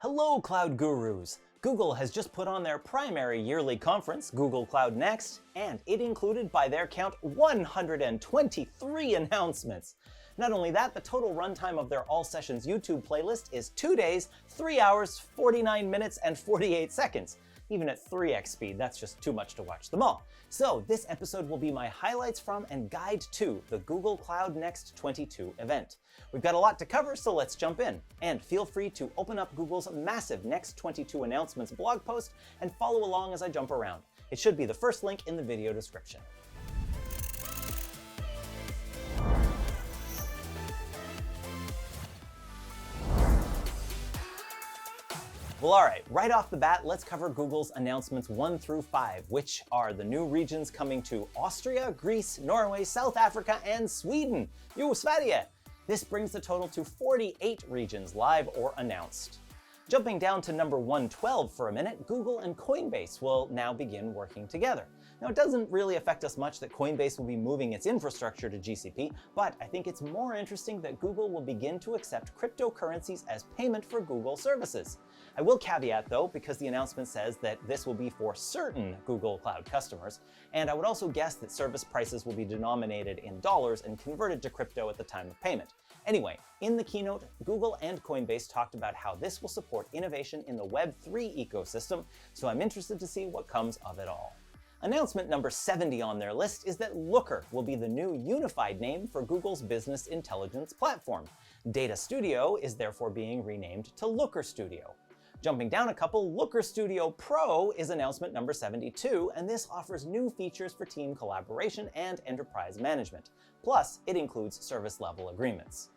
Hello, Cloud Gurus! Google has just put on their primary yearly conference, Google Cloud Next, and it included, by their count, 123 announcements. Not only that, the total runtime of their All Sessions YouTube playlist is 2 days, 3 hours, 49 minutes, and 48 seconds. Even at 3x speed, that's just too much to watch them all. So this episode will be my highlights from and guide to the Google Cloud Next 22 event. We've got a lot to cover, so let's jump in. And feel free to open up Google's massive Next 22 announcements blog post and follow along as I jump around. It should be the first link in the video description. Well, alright, right off the bat, let's cover Google's announcements 1 through 5, which are the new regions coming to Austria, Greece, Norway, South Africa, and Sweden. Jo, Sverige! This brings the total to 48 regions live or announced. Jumping down to number 112 for a minute, Google and Coinbase will now begin working together. Now, it doesn't really affect us much that Coinbase will be moving its infrastructure to GCP, but I think it's more interesting that Google will begin to accept cryptocurrencies as payment for Google services. I will caveat though, because the announcement says that this will be for certain Google Cloud customers, and I would also guess that service prices will be denominated in dollars and converted to crypto at the time of payment. Anyway, in the keynote, Google and Coinbase talked about how this will support innovation in the Web3 ecosystem, so I'm interested to see what comes of it all. Announcement number 70 on their list is that Looker will be the new unified name for Google's business intelligence platform. Data Studio is therefore being renamed to Looker Studio. Jumping down a couple, Looker Studio Pro is announcement number 72, and this offers new features for team collaboration and enterprise management. Plus, it includes service-level agreements.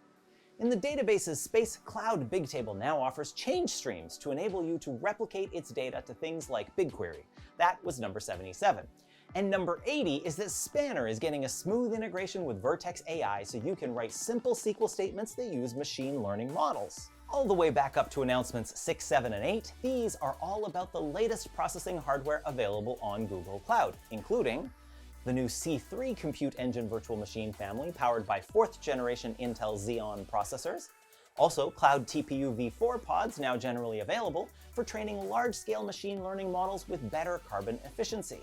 In the databases space, Cloud Bigtable now offers change streams to enable you to replicate its data to things like BigQuery. That was number 77. And number 80 is that Spanner is getting a smooth integration with Vertex AI so you can write simple SQL statements that use machine learning models. All the way back up to announcements 6, 7, and 8, these are all about the latest processing hardware available on Google Cloud, including the new C3 Compute Engine virtual machine family powered by 4th generation Intel Xeon processors. Also, Cloud TPU v4 pods now generally available for training large-scale machine learning models with better carbon efficiency.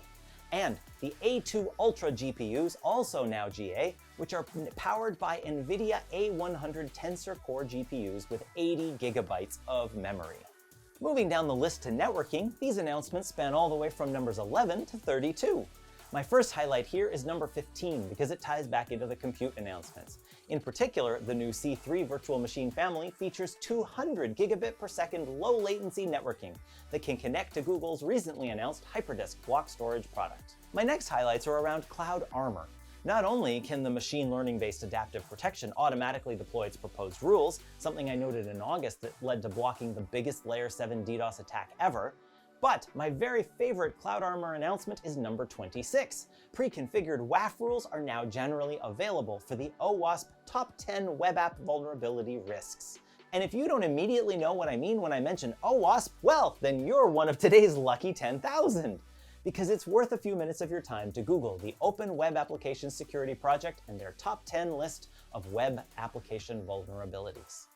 And the A2 Ultra GPUs, also now GA, which are powered by NVIDIA A100 Tensor Core GPUs with 80 gigabytes of memory. Moving down the list to networking, these announcements span all the way from numbers 11 to 32. My first highlight here is number 15 because it ties back into the compute announcements. In particular, the new C3 virtual machine family features 200 gigabit per second low latency networking that can connect to Google's recently announced Hyperdisk block storage product. My next highlights are around Cloud Armor. Not only can the machine learning-based adaptive protection automatically deploy its proposed rules, something I noted in August that led to blocking the biggest Layer 7 DDoS attack ever, but my very favorite Cloud Armor announcement is number 26. Pre-configured WAF rules are now generally available for the OWASP Top 10 Web App Vulnerability Risks. And if you don't immediately know what I mean when I mention OWASP, well, then you're one of today's lucky 10,000. Because it's worth a few minutes of your time to Google the Open Web Application Security Project and their top 10 list of web application vulnerabilities.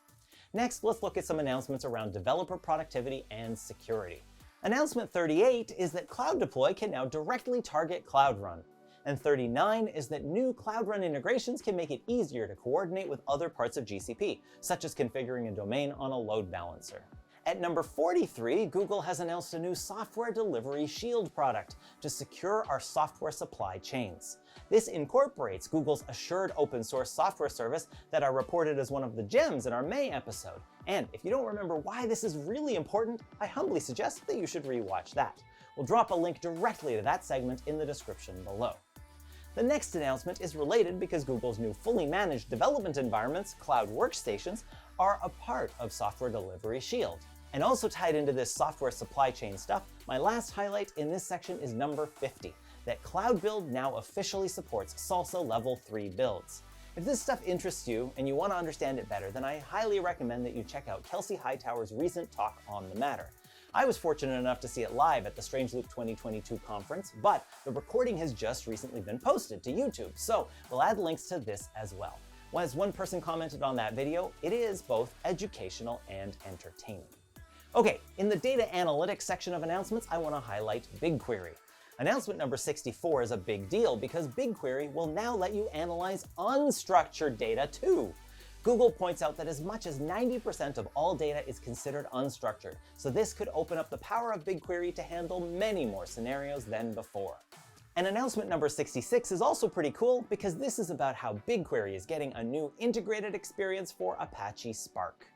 Next, let's look at some announcements around developer productivity and security. Announcement 38 is that Cloud Deploy can now directly target Cloud Run. And 39 is that new Cloud Run integrations can make it easier to coordinate with other parts of GCP, such as configuring a domain on a load balancer. At number 43, Google has announced a new Software Delivery Shield product to secure our software supply chains. This incorporates Google's assured open source software service that I reported as one of the gems in our May episode. And if you don't remember why this is really important, I humbly suggest that you should rewatch that. We'll drop a link directly to that segment in the description below. The next announcement is related because Google's new fully managed development environments, Cloud Workstations, are a part of Software Delivery Shield. And also tied into this software supply chain stuff, my last highlight in this section is number 50, that Cloud Build now officially supports SLSA Level 3 builds. If this stuff interests you and you want to understand it better, then I highly recommend that you check out Kelsey Hightower's recent talk on the matter. I was fortunate enough to see it live at the Strangeloop 2022 conference, but the recording has just recently been posted to YouTube, so we'll add links to this as well. As one person commented on that video, it is both educational and entertaining. Okay, in the data analytics section of announcements, I want to highlight BigQuery. Announcement number 64 is a big deal because BigQuery will now let you analyze unstructured data too. Google points out that as much as 90% of all data is considered unstructured, so this could open up the power of BigQuery to handle many more scenarios than before. And announcement number 66 is also pretty cool because this is about how BigQuery is getting a new integrated experience for Apache Spark.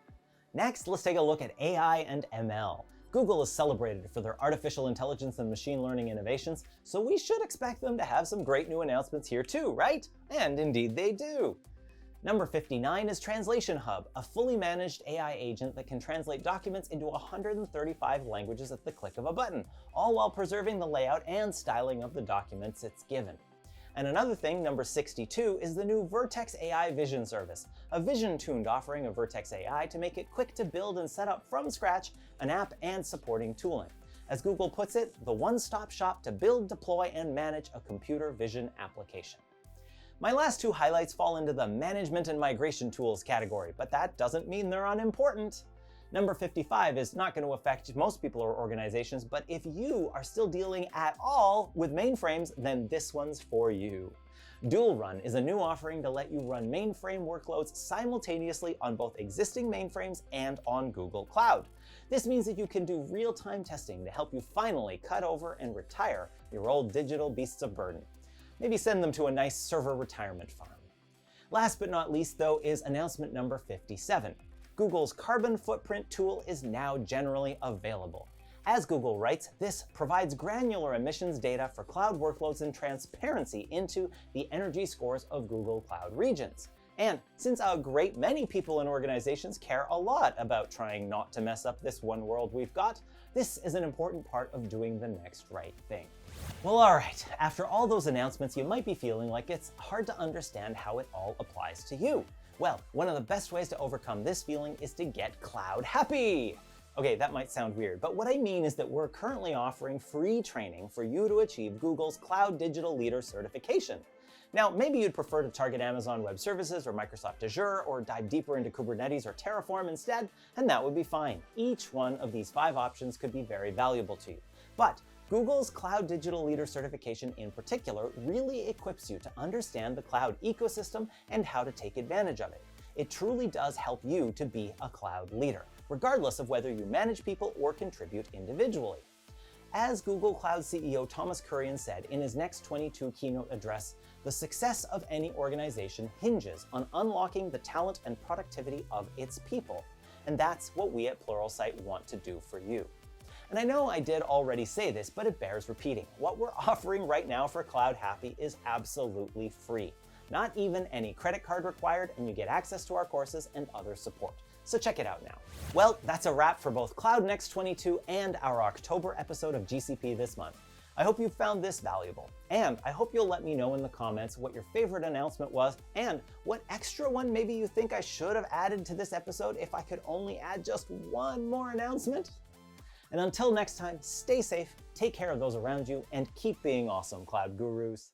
Next, let's take a look at AI and ML. Google is celebrated for their artificial intelligence and machine learning innovations, so we should expect them to have some great new announcements here too, right? And indeed they do. Number 59 is Translation Hub, a fully managed AI agent that can translate documents into 135 languages at the click of a button, all while preserving the layout and styling of the documents it's given. And another thing, number 62, is the new Vertex AI Vision service, a vision-tuned offering of Vertex AI to make it quick to build and set up from scratch an app and supporting tooling. As Google puts it, the one-stop shop to build, deploy, and manage a computer vision application. My last two highlights fall into the management and migration tools category, but that doesn't mean they're unimportant. Number 55 is not going to affect most people or organizations, but if you are still dealing at all with mainframes, then this one's for you. Dual Run is a new offering to let you run mainframe workloads simultaneously on both existing mainframes and on Google Cloud. This means that you can do real-time testing to help you finally cut over and retire your old digital beasts of burden. Maybe send them to a nice server retirement farm. Last but not least, though, is announcement number 57. Google's carbon footprint tool is now generally available. As Google writes, this provides granular emissions data for cloud workloads and transparency into the energy scores of Google Cloud regions. And since a great many people and organizations care a lot about trying not to mess up this one world we've got, this is an important part of doing the next right thing. Well, all right, after all those announcements, you might be feeling like it's hard to understand how it all applies to you. Well, one of the best ways to overcome this feeling is to get cloud happy. Okay, that might sound weird, but what I mean is that we're currently offering free training for you to achieve Google's Cloud Digital Leader certification. Now, maybe you'd prefer to target Amazon Web Services or Microsoft Azure or dive deeper into Kubernetes or Terraform instead, and that would be fine. Each one of these 5 options could be very valuable to you. But Google's Cloud Digital Leader certification in particular really equips you to understand the cloud ecosystem and how to take advantage of it. It truly does help you to be a cloud leader, regardless of whether you manage people or contribute individually. As Google Cloud CEO Thomas Kurian said in his Next 22 keynote address, the success of any organization hinges on unlocking the talent and productivity of its people. And that's what we at Pluralsight want to do for you. And I know I did already say this, but it bears repeating. What we're offering right now for Cloud Happy is absolutely free. Not even any credit card required, and you get access to our courses and other support. So check it out now. Well, that's a wrap for both Cloud Next 22 and our October episode of GCP this month. I hope you found this valuable, and I hope you'll let me know in the comments what your favorite announcement was and what extra one maybe you think I should have added to this episode if I could only add just one more announcement. And until next time, stay safe, take care of those around you, and keep being awesome, Cloud Gurus.